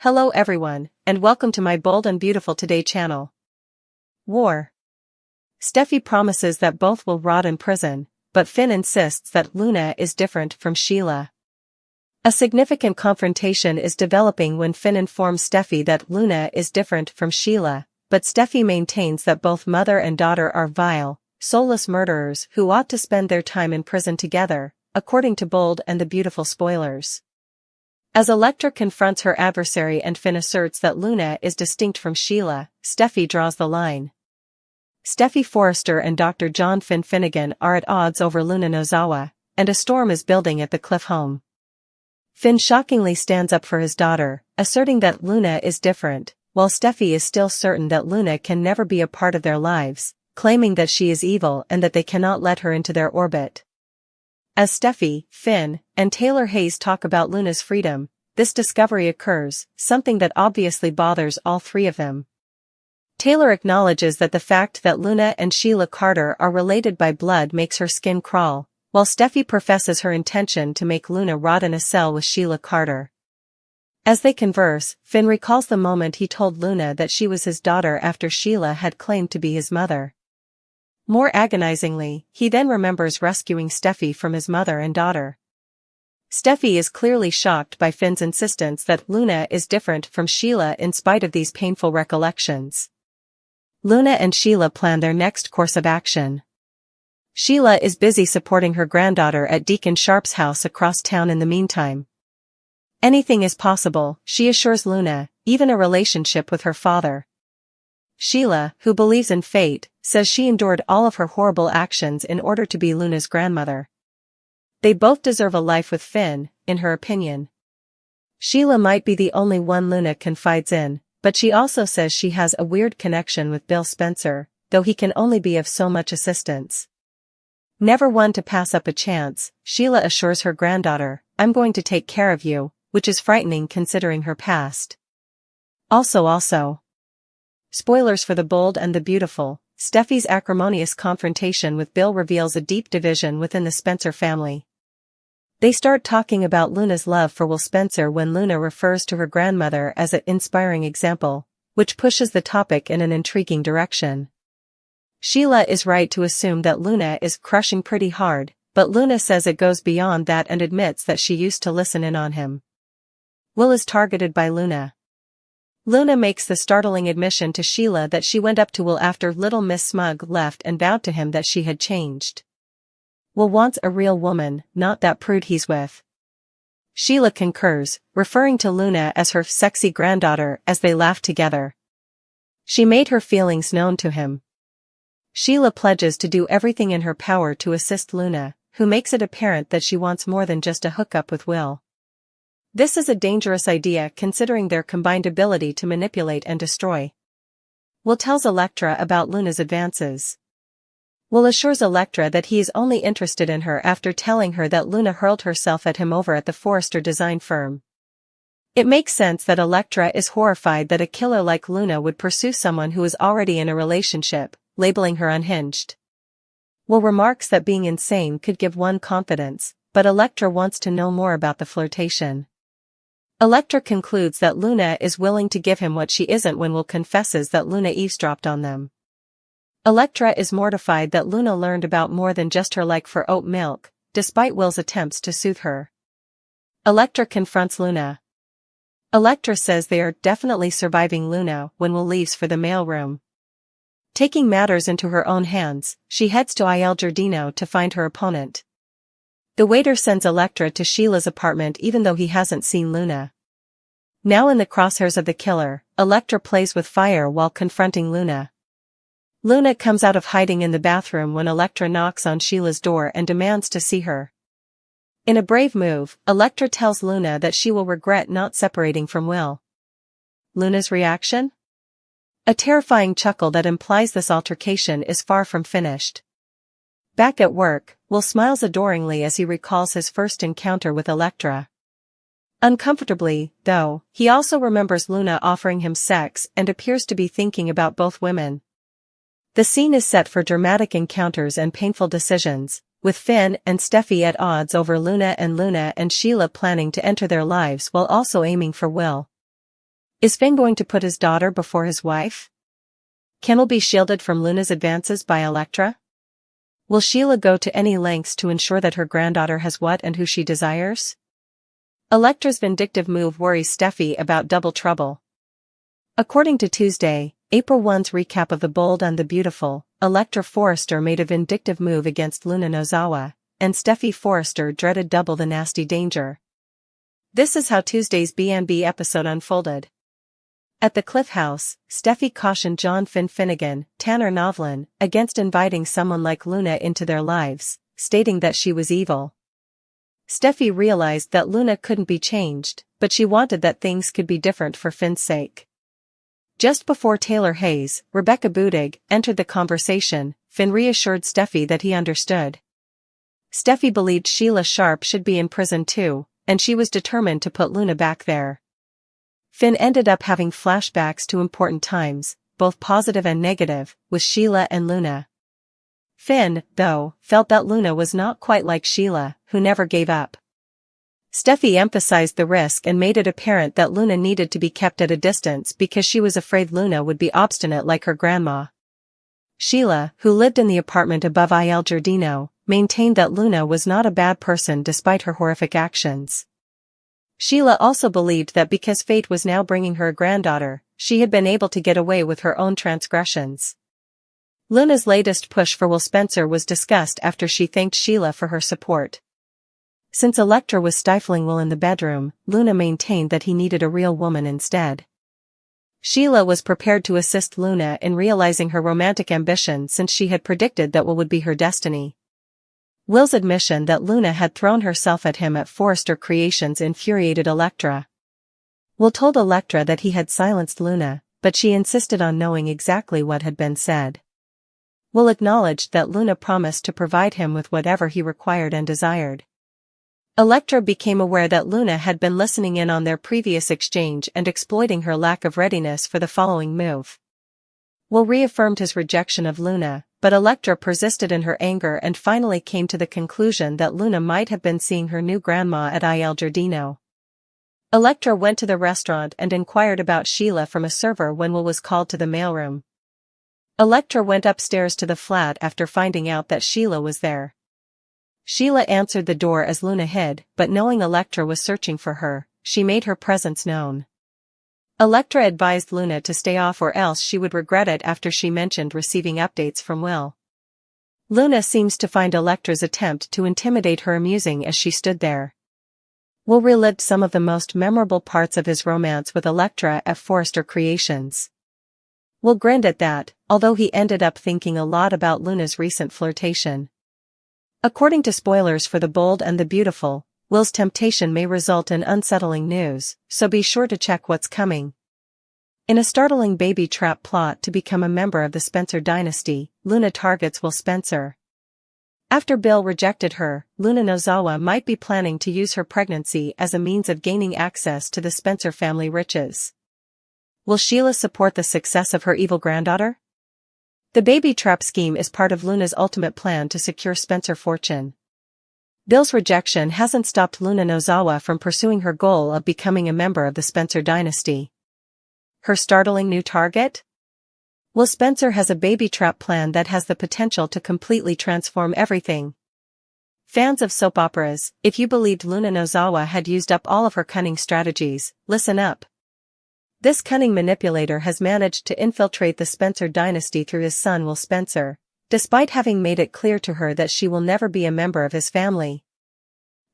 Hello everyone, and welcome to my Bold and Beautiful Today channel. War. Steffy promises that both will rot in prison, but Finn insists that Luna is different from Sheila. A significant confrontation is developing when Finn informs Steffy that Luna is different from Sheila, but Steffy maintains that both mother and daughter are vile, soulless murderers who ought to spend their time in prison together, according to Bold and the Beautiful spoilers. As Elektra confronts her adversary and Finn asserts that Luna is distinct from Sheila, Steffy draws the line. Steffy Forrester and Dr. John Finn Finnegan are at odds over Luna Nozawa, and a storm is building at the Cliff home. Finn shockingly stands up for his daughter, asserting that Luna is different, while Steffy is still certain that Luna can never be a part of their lives, claiming that she is evil and that they cannot let her into their orbit. As Steffy, Finn, and Taylor Hayes talk about Luna's freedom, this discovery occurs, something that obviously bothers all three of them. Taylor acknowledges that the fact that Luna and Sheila Carter are related by blood makes her skin crawl, while Steffy professes her intention to make Luna rot in a cell with Sheila Carter. As they converse, Finn recalls the moment he told Luna that she was his daughter after Sheila had claimed to be his mother. More agonizingly, he then remembers rescuing Steffy from his mother and daughter. Steffy is clearly shocked by Finn's insistence that Luna is different from Sheila in spite of these painful recollections. Luna and Sheila plan their next course of action. Sheila is busy supporting her granddaughter at Deacon Sharp's house across town in the meantime. Anything is possible, she assures Luna, even a relationship with her father. Sheila, who believes in fate, says she endured all of her horrible actions in order to be Luna's grandmother. They both deserve a life with Finn, in her opinion. Sheila might be the only one Luna confides in, but she also says she has a weird connection with Bill Spencer, though he can only be of so much assistance. Never one to pass up a chance, Sheila assures her granddaughter, "I'm going to take care of you," which is frightening considering her past. Also. Spoilers for the Bold and the Beautiful, Steffy's acrimonious confrontation with Bill reveals a deep division within the Spencer family. They start talking about Luna's love for Will Spencer when Luna refers to her grandmother as an inspiring example, which pushes the topic in an intriguing direction. Sheila is right to assume that Luna is crushing pretty hard, but Luna says it goes beyond that and admits that she used to listen in on him. Will is targeted by Luna. Luna makes the startling admission to Sheila that she went up to Will after Little Miss Smug left and vowed to him that she had changed. Will wants a real woman, not that prude he's with. Sheila concurs, referring to Luna as her sexy granddaughter as they laugh together. She made her feelings known to him. Sheila pledges to do everything in her power to assist Luna, who makes it apparent that she wants more than just a hookup with Will. This is a dangerous idea considering their combined ability to manipulate and destroy. Will tells Elektra about Luna's advances. Will assures Elektra that he is only interested in her after telling her that Luna hurled herself at him over at the Forrester design firm. It makes sense that Elektra is horrified that a killer like Luna would pursue someone who is already in a relationship, labeling her unhinged. Will remarks that being insane could give one confidence, but Elektra wants to know more about the flirtation. Elektra concludes that Luna is willing to give him what she isn't when Will confesses that Luna eavesdropped on them. Elektra is mortified that Luna learned about more than just her like for oat milk, despite Will's attempts to soothe her. Elektra confronts Luna. Elektra says they are definitely surviving Luna when Will leaves for the mailroom. Taking matters into her own hands, she heads to Il Giardino to find her opponent. The waiter sends Elektra to Sheila's apartment even though he hasn't seen Luna. Now in the crosshairs of the killer, Elektra plays with fire while confronting Luna. Luna comes out of hiding in the bathroom when Elektra knocks on Sheila's door and demands to see her. In a brave move, Elektra tells Luna that she will regret not separating from Will. Luna's reaction? A terrifying chuckle that implies this altercation is far from finished. Back at work, Will smiles adoringly as he recalls his first encounter with Elektra. Uncomfortably, though, he also remembers Luna offering him sex and appears to be thinking about both women. The scene is set for dramatic encounters and painful decisions, with Finn and Steffy at odds over Luna and Sheila planning to enter their lives while also aiming for Will. Is Finn going to put his daughter before his wife? Can Will be shielded from Luna's advances by Elektra? Will Sheila go to any lengths to ensure that her granddaughter has what and who she desires? Elektra's vindictive move worries Steffy about double trouble. According to Tuesday, April 1's recap of The Bold and the Beautiful, Elektra Forrester made a vindictive move against Luna Nozawa, and Steffy Forrester dreaded double the nasty danger. This is how Tuesday's B&B episode unfolded. At the Cliff House, Steffy cautioned John Finnegan, Tanner Novlin, against inviting someone like Luna into their lives, stating that she was evil. Steffy realized that Luna couldn't be changed, but she wanted that things could be different for Finn's sake. Just before Taylor Hayes, Rebecca Budig, entered the conversation, Finn reassured Steffy that he understood. Steffy believed Sheila Sharp should be in prison too, and she was determined to put Luna back there. Finn ended up having flashbacks to important times, both positive and negative, with Sheila and Luna. Finn, though, felt that Luna was not quite like Sheila, who never gave up. Steffy emphasized the risk and made it apparent that Luna needed to be kept at a distance because she was afraid Luna would be obstinate like her grandma. Sheila, who lived in the apartment above Il Giardino, maintained that Luna was not a bad person despite her horrific actions. Sheila also believed that because fate was now bringing her a granddaughter, she had been able to get away with her own transgressions. Luna's latest push for Will Spencer was discussed after she thanked Sheila for her support. Since Elektra was stifling Will in the bedroom, Luna maintained that he needed a real woman instead. Sheila was prepared to assist Luna in realizing her romantic ambition since she had predicted that Will would be her destiny. Will's admission that Luna had thrown herself at him at Forrester Creations infuriated Elektra. Will told Elektra that he had silenced Luna, but she insisted on knowing exactly what had been said. Will acknowledged that Luna promised to provide him with whatever he required and desired. Elektra became aware that Luna had been listening in on their previous exchange and exploiting her lack of readiness for the following move. Will reaffirmed his rejection of Luna, but Elektra persisted in her anger and finally came to the conclusion that Luna might have been seeing her new grandma at Il Giardino. Elektra went to the restaurant and inquired about Sheila from a server when Will was called to the mailroom. Elektra went upstairs to the flat after finding out that Sheila was there. Sheila answered the door as Luna hid, but knowing Elektra was searching for her, she made her presence known. Elektra advised Luna to stay off or else she would regret it after she mentioned receiving updates from Will. Luna seems to find Elektra's attempt to intimidate her amusing as she stood there. Will relived some of the most memorable parts of his romance with Elektra at Forrester Creations. Will grinned at that, although he ended up thinking a lot about Luna's recent flirtation. According to spoilers for The Bold and the Beautiful, Will's temptation may result in unsettling news, so be sure to check what's coming. In a startling baby trap plot to become a member of the Spencer dynasty, Luna targets Will Spencer. After Bill rejected her, Luna Nozawa might be planning to use her pregnancy as a means of gaining access to the Spencer family riches. Will Sheila support the success of her evil granddaughter? The baby trap scheme is part of Luna's ultimate plan to secure Spencer fortune. Bill's rejection hasn't stopped Luna Nozawa from pursuing her goal of becoming a member of the Spencer dynasty. Her startling new target? Will Spencer has a baby trap plan that has the potential to completely transform everything. Fans of soap operas, if you believed Luna Nozawa had used up all of her cunning strategies, listen up. This cunning manipulator has managed to infiltrate the Spencer dynasty through his son Will Spencer, despite having made it clear to her that she will never be a member of his family.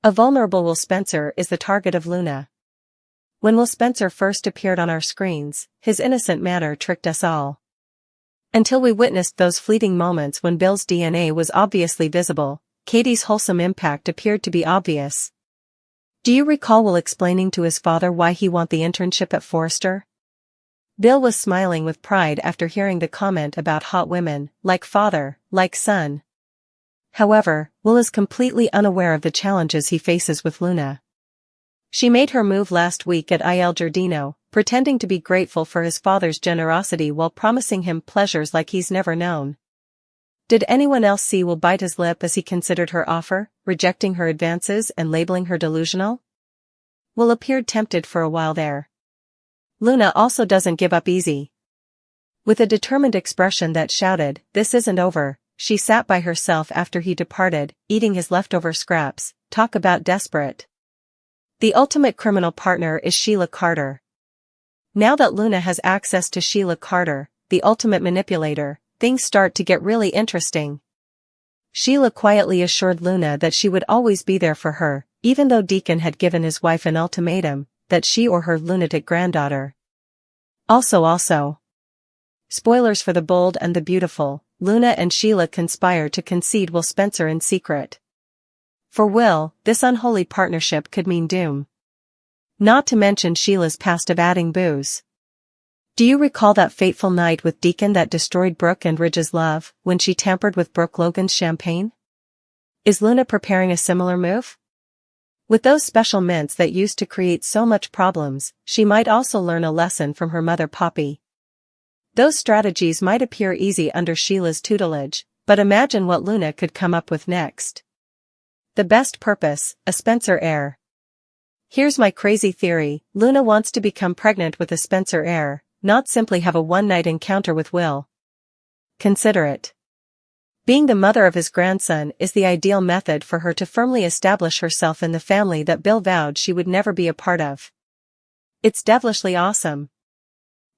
A vulnerable Will Spencer is the target of Luna. When Will Spencer first appeared on our screens, his innocent manner tricked us all. Until we witnessed those fleeting moments when Bill's DNA was obviously visible, Katie's wholesome impact appeared to be obvious. Do you recall Will explaining to his father why he wanted the internship at Forrester? Bill was smiling with pride after hearing the comment about hot women, like father, like son. However, Will is completely unaware of the challenges he faces with Luna. She made her move last week at Il Giardino, pretending to be grateful for his father's generosity while promising him pleasures like he's never known. Did anyone else see Will bite his lip as he considered her offer, rejecting her advances and labeling her delusional? Will appeared tempted for a while there. Luna also doesn't give up easy. With a determined expression that shouted, "This isn't over," she sat by herself after he departed, eating his leftover scraps. Talk about desperate. The ultimate criminal partner is Sheila Carter. Now that Luna has access to Sheila Carter, the ultimate manipulator, things start to get really interesting. Sheila quietly assured Luna that she would always be there for her, even though Deacon had given his wife an ultimatum, that she or her lunatic granddaughter. Also. Spoilers for The Bold and the Beautiful, Luna and Sheila conspire to concede Will Spencer in secret. For Will, this unholy partnership could mean doom. Not to mention Sheila's past of adding booze. Do you recall that fateful night with Deacon that destroyed Brooke and Ridge's love, when she tampered with Brooke Logan's champagne? Is Luna preparing a similar move? With those special mints that used to create so much problems, she might also learn a lesson from her mother Poppy. Those strategies might appear easy under Sheila's tutelage, but imagine what Luna could come up with next. The best purpose, a Spencer heir. Here's my crazy theory: Luna wants to become pregnant with a Spencer heir, not simply have a one-night encounter with Will. Consider it. Being the mother of his grandson is the ideal method for her to firmly establish herself in the family that Bill vowed she would never be a part of. It's devilishly awesome.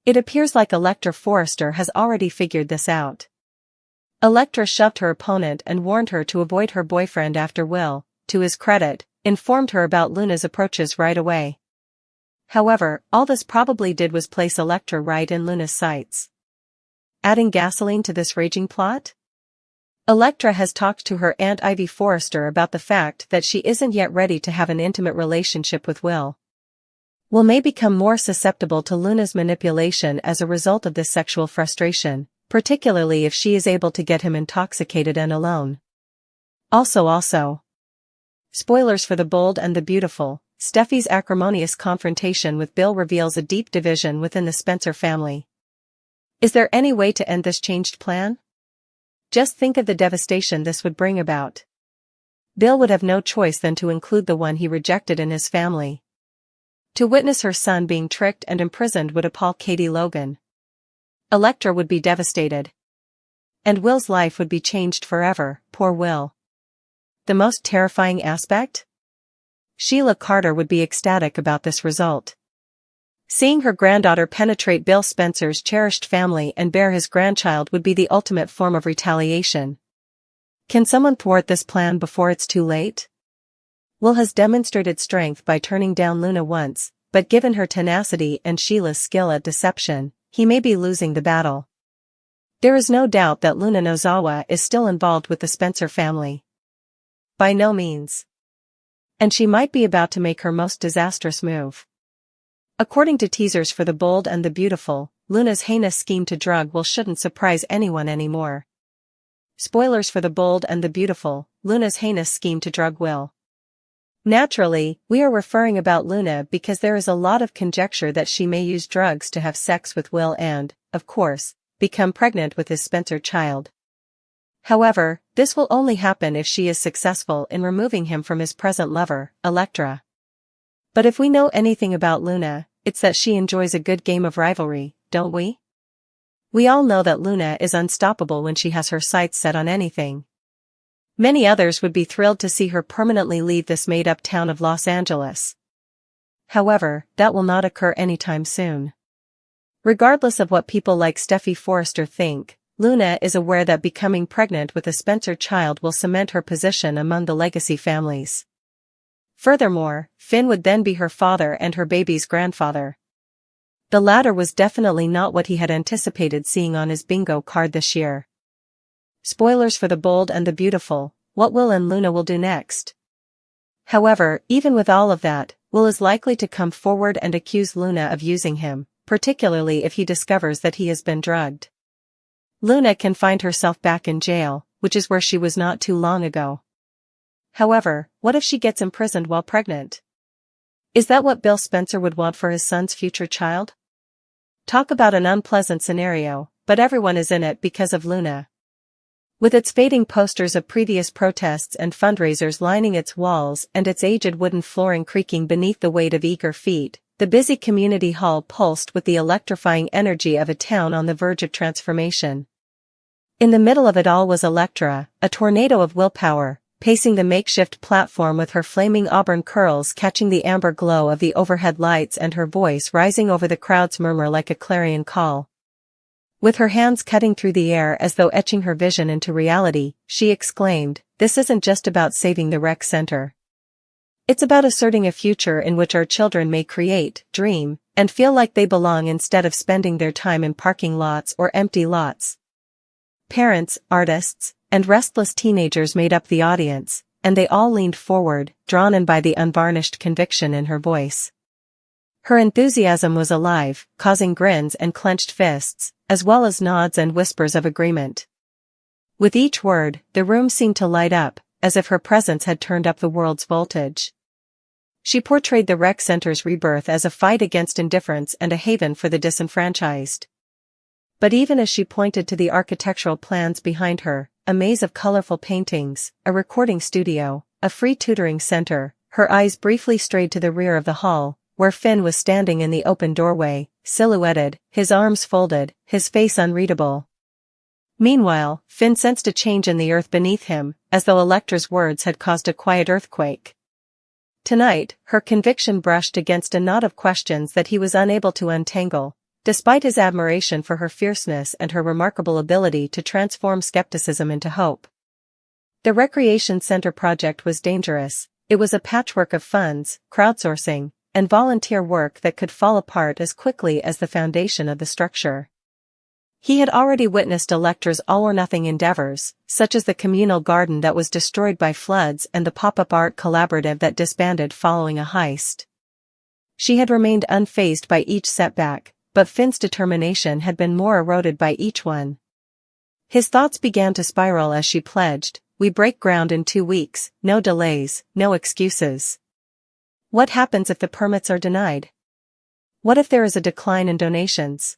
It appears like Electra Forrester has already figured this out. Electra shoved her opponent and warned her to avoid her boyfriend after Will, to his credit, informed her about Luna's approaches right away. However, all this probably did was place Electra right in Luna's sights. Adding gasoline to this raging plot? Electra has talked to her Aunt Ivy Forrester about the fact that she isn't yet ready to have an intimate relationship with Will. Will may become more susceptible to Luna's manipulation as a result of this sexual frustration, particularly if she is able to get him intoxicated and alone. Also. Spoilers for The Bold and the Beautiful, Steffy's acrimonious confrontation with Bill reveals a deep division within the Spencer family. Is there any way to end this changed plan? Just think of the devastation this would bring about. Bill would have no choice than to include the one he rejected in his family. To witness her son being tricked and imprisoned would appall Katie Logan. Electra would be devastated. And Will's life would be changed forever. Poor Will. The most terrifying aspect? Sheila Carter would be ecstatic about this result. Seeing her granddaughter penetrate Bill Spencer's cherished family and bear his grandchild would be the ultimate form of retaliation. Can someone thwart this plan before it's too late? Will has demonstrated strength by turning down Luna once, but given her tenacity and Sheila's skill at deception, he may be losing the battle. There is no doubt that Luna Nozawa is still involved with the Spencer family. By no means. And she might be about to make her most disastrous move. According to teasers for The Bold and the Beautiful, Luna's heinous scheme to drug Will shouldn't surprise anyone anymore. Spoilers for The Bold and the Beautiful, Luna's heinous scheme to drug Will. Naturally, we are referring about Luna because there is a lot of conjecture that she may use drugs to have sex with Will and, of course, become pregnant with his Spencer child. However, this will only happen if she is successful in removing him from his present lover, Electra. But if we know anything about Luna, it's that she enjoys a good game of rivalry, don't we? We all know that Luna is unstoppable when she has her sights set on anything. Many others would be thrilled to see her permanently leave this made-up town of Los Angeles. However, that will not occur anytime soon. Regardless of what people like Steffy Forrester think, Luna is aware that becoming pregnant with a Spencer child will cement her position among the legacy families. Furthermore, Finn would then be her father and her baby's grandfather. The latter was definitely not what he had anticipated seeing on his bingo card this year. Spoilers for The Bold and the Beautiful, what Will and Luna will do next. However, even with all of that, Will is likely to come forward and accuse Luna of using him, particularly if he discovers that he has been drugged. Luna can find herself back in jail, which is where she was not too long ago. However, what if she gets imprisoned while pregnant? Is that what Bill Spencer would want for his son's future child? Talk about an unpleasant scenario, but everyone is in it because of Luna. With its fading posters of previous protests and fundraisers lining its walls and its aged wooden flooring creaking beneath the weight of eager feet, The busy community hall pulsed with the electrifying energy of a town on the verge of transformation. In the middle of it all was Electra, a tornado of willpower, pacing the makeshift platform with her flaming auburn curls catching the amber glow of the overhead lights and her voice rising over the crowd's murmur like a clarion call. With her hands cutting through the air as though etching her vision into reality, she exclaimed, "This isn't just about saving the rec center. It's about asserting a future in which our children may create, dream, and feel like they belong instead of spending their time in parking lots or empty lots." Parents, artists, and restless teenagers made up the audience, and they all leaned forward, drawn in by the unvarnished conviction in her voice. Her enthusiasm was alive, causing grins and clenched fists, as well as nods and whispers of agreement. With each word, the room seemed to light up, as if her presence had turned up the world's voltage. She portrayed the rec center's rebirth as a fight against indifference and a haven for the disenfranchised. But even as she pointed to the architectural plans behind her, a maze of colorful paintings, a recording studio, a free tutoring center, her eyes briefly strayed to the rear of the hall, where Finn was standing in the open doorway, silhouetted, his arms folded, his face unreadable. Meanwhile, Finn sensed a change in the earth beneath him, as though Electra's words had caused a quiet earthquake. Tonight, her conviction brushed against a knot of questions that he was unable to untangle, despite his admiration for her fierceness and her remarkable ability to transform skepticism into hope. The Recreation Center project was dangerous. It was a patchwork of funds, crowdsourcing, and volunteer work that could fall apart as quickly as the foundation of the structure. He had already witnessed Electra's all-or-nothing endeavors, such as the communal garden that was destroyed by floods and the pop-up art collaborative that disbanded following a heist. She had remained unfazed by each setback, but Finn's determination had been more eroded by each one. His thoughts began to spiral as she pledged, "We break ground in 2 weeks, no delays, no excuses." What happens if the permits are denied? What if there is a decline in donations?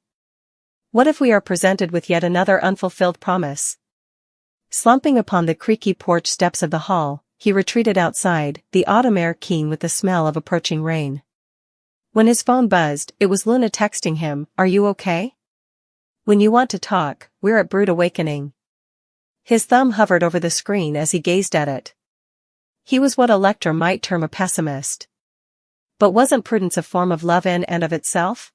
What if we are presented with yet another unfulfilled promise? Slumping upon the creaky porch steps of the hall, he retreated outside, the autumn air keen with the smell of approaching rain. When his phone buzzed, it was Luna texting him, "Are you okay? When you want to talk, we're at Brood Awakening." His thumb hovered over the screen as he gazed at it. He was what Electra might term a pessimist. But wasn't prudence a form of love in and of itself?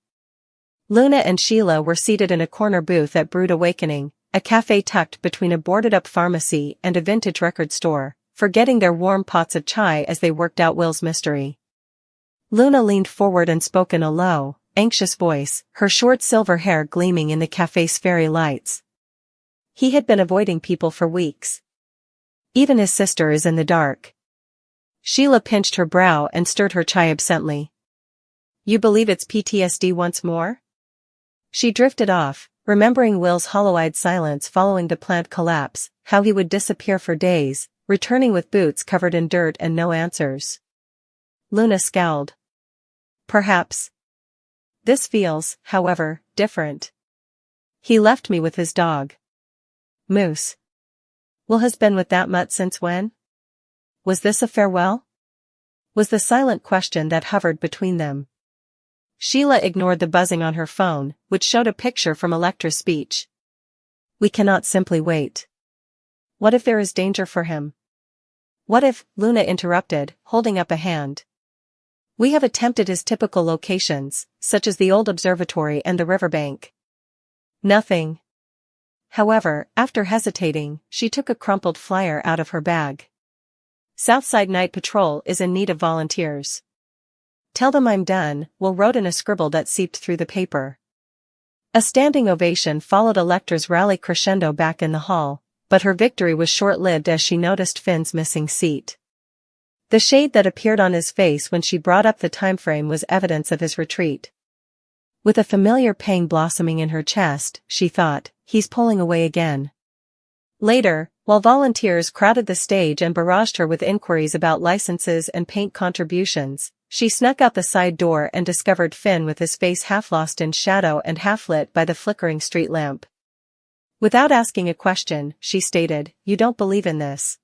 Luna and Sheila were seated in a corner booth at Brood Awakening, a cafe tucked between a boarded-up pharmacy and a vintage record store, forgetting their warm pots of chai as they worked out Will's mystery. Luna leaned forward and spoke in a low, anxious voice, her short silver hair gleaming in the cafe's fairy lights. He had been avoiding people for weeks. Even his sister is in the dark. Sheila pinched her brow and stirred her chai absently. "You believe it's PTSD once more?" She drifted off, remembering Will's hollow-eyed silence following the plant collapse, how he would disappear for days, returning with boots covered in dirt and no answers. Luna scowled. "Perhaps. This feels, however, different. He left me with his dog. Moose. Will has been with that mutt since when? Was this a farewell?" Was the silent question that hovered between them. Sheila ignored the buzzing on her phone, which showed a picture from Electra's speech. "We cannot simply wait. What if there is danger for him?" "What if," Luna interrupted, holding up a hand. "We have attempted his typical locations, such as the old observatory and the riverbank. Nothing." However, after hesitating, she took a crumpled flyer out of her bag. "Southside Night Patrol is in need of volunteers. Tell them I'm done," Will wrote in a scribble that seeped through the paper. A standing ovation followed Electra's rally crescendo back in the hall, but her victory was short-lived as she noticed Finn's missing seat. The shade that appeared on his face when she brought up the timeframe was evidence of his retreat. With a familiar pang blossoming in her chest, she thought, "He's pulling away again." Later, while volunteers crowded the stage and barraged her with inquiries about licenses and paint contributions, she snuck out the side door and discovered Finn with his face half lost in shadow and half lit by the flickering street lamp. Without asking a question, she stated, "You don't believe in this."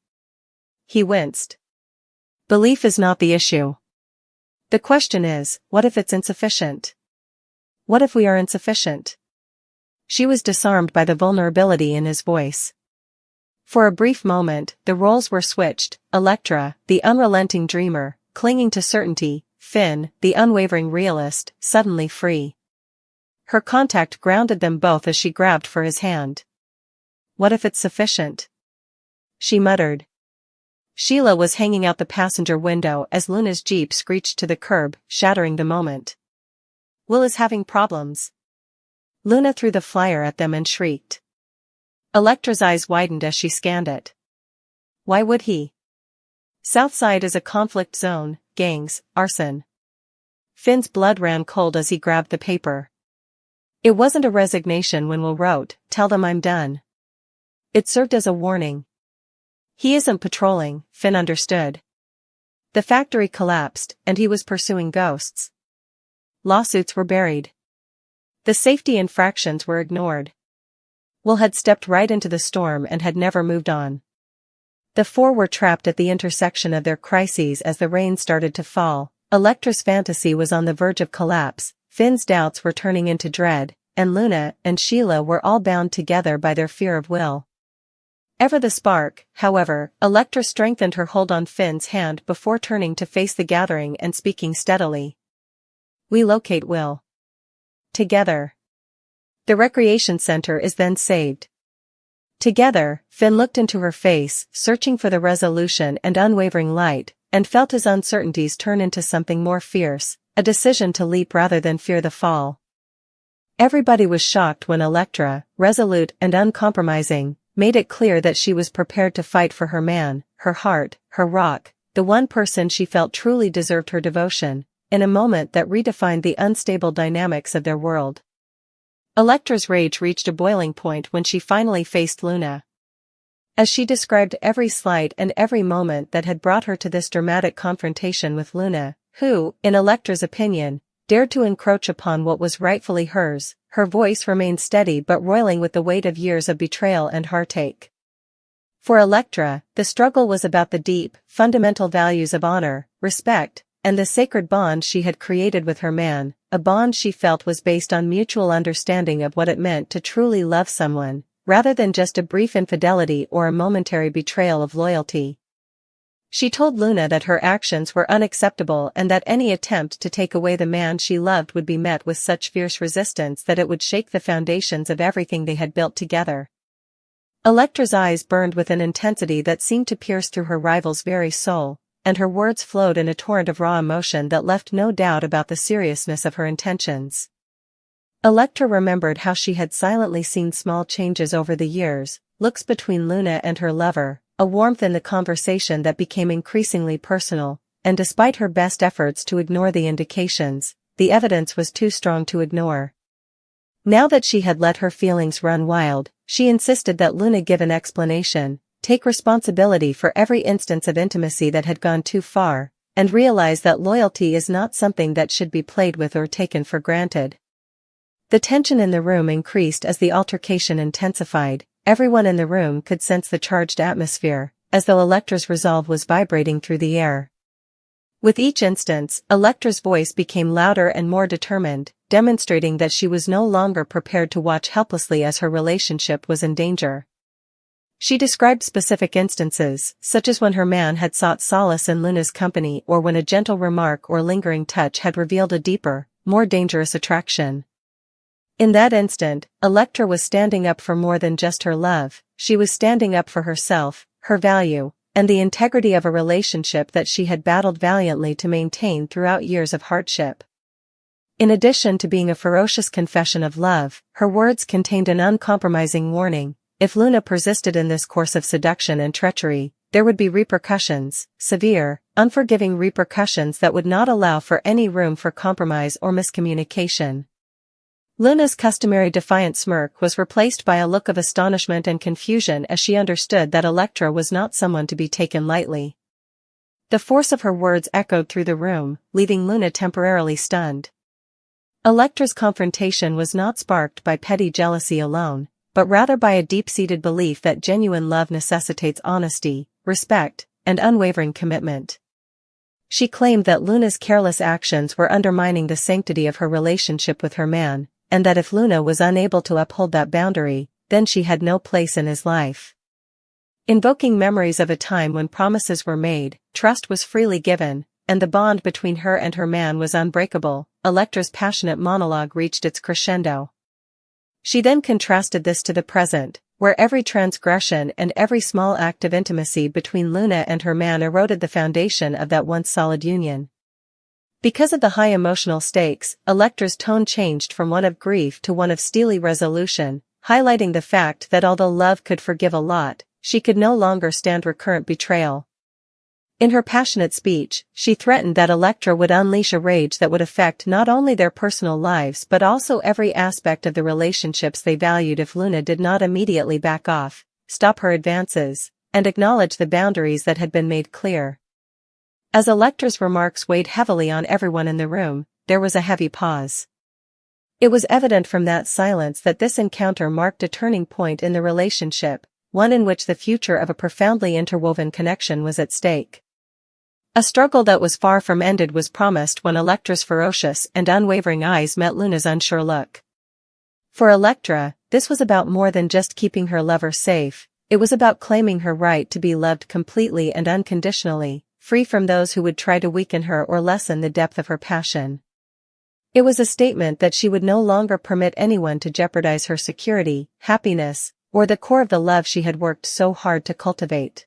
He winced. "Belief is not the issue. The question is, what if it's insufficient? What if we are insufficient? She was disarmed by the vulnerability in his voice. For a brief moment, the roles were switched, Electra, the unrelenting dreamer, clinging to certainty, Finn, the unwavering realist, suddenly free. Her contact grounded them both as she grabbed for his hand. What if it's sufficient? She muttered. Sheila was hanging out the passenger window as Luna's Jeep screeched to the curb, shattering the moment. Will is having problems. Luna threw the flyer at them and shrieked. Electra's eyes widened as she scanned it. Why would he? Southside is a conflict zone, gangs, arson. Finn's blood ran cold as he grabbed the paper. It wasn't a resignation when Will wrote, "Tell them I'm done." It served as a warning. He isn't patrolling, Finn understood. The factory collapsed, and he was pursuing ghosts. Lawsuits were buried. The safety infractions were ignored. Will had stepped right into the storm and had never moved on. The four were trapped at the intersection of their crises as the rain started to fall. Electra's fantasy was on the verge of collapse, Finn's doubts were turning into dread, and Luna and Sheila were all bound together by their fear of Will. Ever the spark, however, Electra strengthened her hold on Finn's hand before turning to face the gathering and speaking steadily. We locate Will. Together. The recreation center is then saved. Together, Finn looked into her face, searching for the resolution and unwavering light, and felt his uncertainties turn into something more fierce, a decision to leap rather than fear the fall. Everybody was shocked when Electra, resolute and uncompromising, made it clear that she was prepared to fight for her man, her heart, her rock, the one person she felt truly deserved her devotion, in a moment that redefined the unstable dynamics of their world. Electra's rage reached a boiling point when she finally faced Luna. As she described every slight and every moment that had brought her to this dramatic confrontation with Luna, who, in Electra's opinion, dared to encroach upon what was rightfully hers, her voice remained steady but roiling with the weight of years of betrayal and heartache. For Electra, the struggle was about the deep, fundamental values of honor, respect, and the sacred bond she had created with her man, a bond she felt was based on mutual understanding of what it meant to truly love someone, rather than just a brief infidelity or a momentary betrayal of loyalty. She told Luna that her actions were unacceptable and that any attempt to take away the man she loved would be met with such fierce resistance that it would shake the foundations of everything they had built together. Electra's eyes burned with an intensity that seemed to pierce through her rival's very soul, and her words flowed in a torrent of raw emotion that left no doubt about the seriousness of her intentions. Electra remembered how she had silently seen small changes over the years, looks between Luna and her lover, a warmth in the conversation that became increasingly personal, and despite her best efforts to ignore the indications, the evidence was too strong to ignore. Now that she had let her feelings run wild, she insisted that Luna give an explanation, take responsibility for every instance of intimacy that had gone too far, and realize that loyalty is not something that should be played with or taken for granted. The tension in the room increased as the altercation intensified. Everyone in the room could sense the charged atmosphere, as though Electra's resolve was vibrating through the air. With each instance, Electra's voice became louder and more determined, demonstrating that she was no longer prepared to watch helplessly as her relationship was in danger. She described specific instances, such as when her man had sought solace in Luna's company or when a gentle remark or lingering touch had revealed a deeper, more dangerous attraction. In that instant, Electra was standing up for more than just her love, she was standing up for herself, her value, and the integrity of a relationship that she had battled valiantly to maintain throughout years of hardship. In addition to being a ferocious confession of love, her words contained an uncompromising warning: if Luna persisted in this course of seduction and treachery, there would be repercussions, severe, unforgiving repercussions that would not allow for any room for compromise or miscommunication. Luna's customary defiant smirk was replaced by a look of astonishment and confusion as she understood that Electra was not someone to be taken lightly. The force of her words echoed through the room, leaving Luna temporarily stunned. Electra's confrontation was not sparked by petty jealousy alone, but rather by a deep-seated belief that genuine love necessitates honesty, respect, and unwavering commitment. She claimed that Luna's careless actions were undermining the sanctity of her relationship with her man, and that if Luna was unable to uphold that boundary, then she had no place in his life. Invoking memories of a time when promises were made, trust was freely given, and the bond between her and her man was unbreakable, Elektra's passionate monologue reached its crescendo. She then contrasted this to the present, where every transgression and every small act of intimacy between Luna and her man eroded the foundation of that once solid union. Because of the high emotional stakes, Elektra's tone changed from one of grief to one of steely resolution, highlighting the fact that although love could forgive a lot, she could no longer stand recurrent betrayal. In her passionate speech, she threatened that Elektra would unleash a rage that would affect not only their personal lives but also every aspect of the relationships they valued if Luna did not immediately back off, stop her advances, and acknowledge the boundaries that had been made clear. As Elektra's remarks weighed heavily on everyone in the room, there was a heavy pause. It was evident from that silence that this encounter marked a turning point in the relationship, one in which the future of a profoundly interwoven connection was at stake. A struggle that was far from ended was promised when Elektra's ferocious and unwavering eyes met Luna's unsure look. For Elektra, this was about more than just keeping her lover safe, it was about claiming her right to be loved completely and unconditionally, free from those who would try to weaken her or lessen the depth of her passion. It was a statement that she would no longer permit anyone to jeopardize her security, happiness, or the core of the love she had worked so hard to cultivate.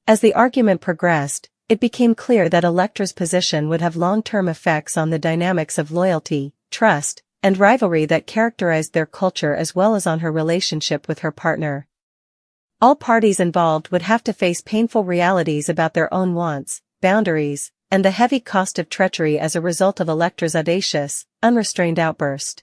As the argument progressed, it became clear that Elektra's position would have long-term effects on the dynamics of loyalty, trust, and rivalry that characterized their culture as well as on her relationship with her partner. All parties involved would have to face painful realities about their own wants, boundaries, and the heavy cost of treachery as a result of Elektra's audacious, unrestrained outburst.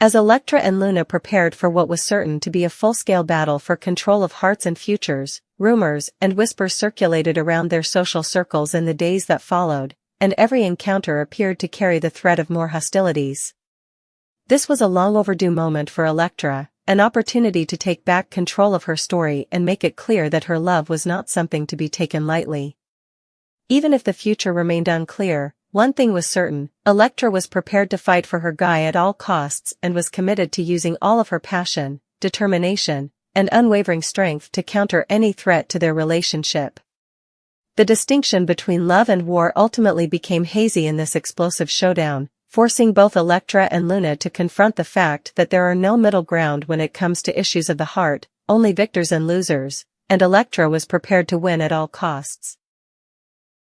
As Elektra and Luna prepared for what was certain to be a full-scale battle for control of hearts and futures, rumors and whispers circulated around their social circles in the days that followed, and every encounter appeared to carry the threat of more hostilities. This was a long-overdue moment for Elektra, an opportunity to take back control of her story and make it clear that her love was not something to be taken lightly. Even if the future remained unclear, one thing was certain, Elektra was prepared to fight for her guy at all costs and was committed to using all of her passion, determination, and unwavering strength to counter any threat to their relationship. The distinction between love and war ultimately became hazy in this explosive showdown, forcing both Elektra and Luna to confront the fact that there are no middle ground when it comes to issues of the heart, only victors and losers, and Elektra was prepared to win at all costs.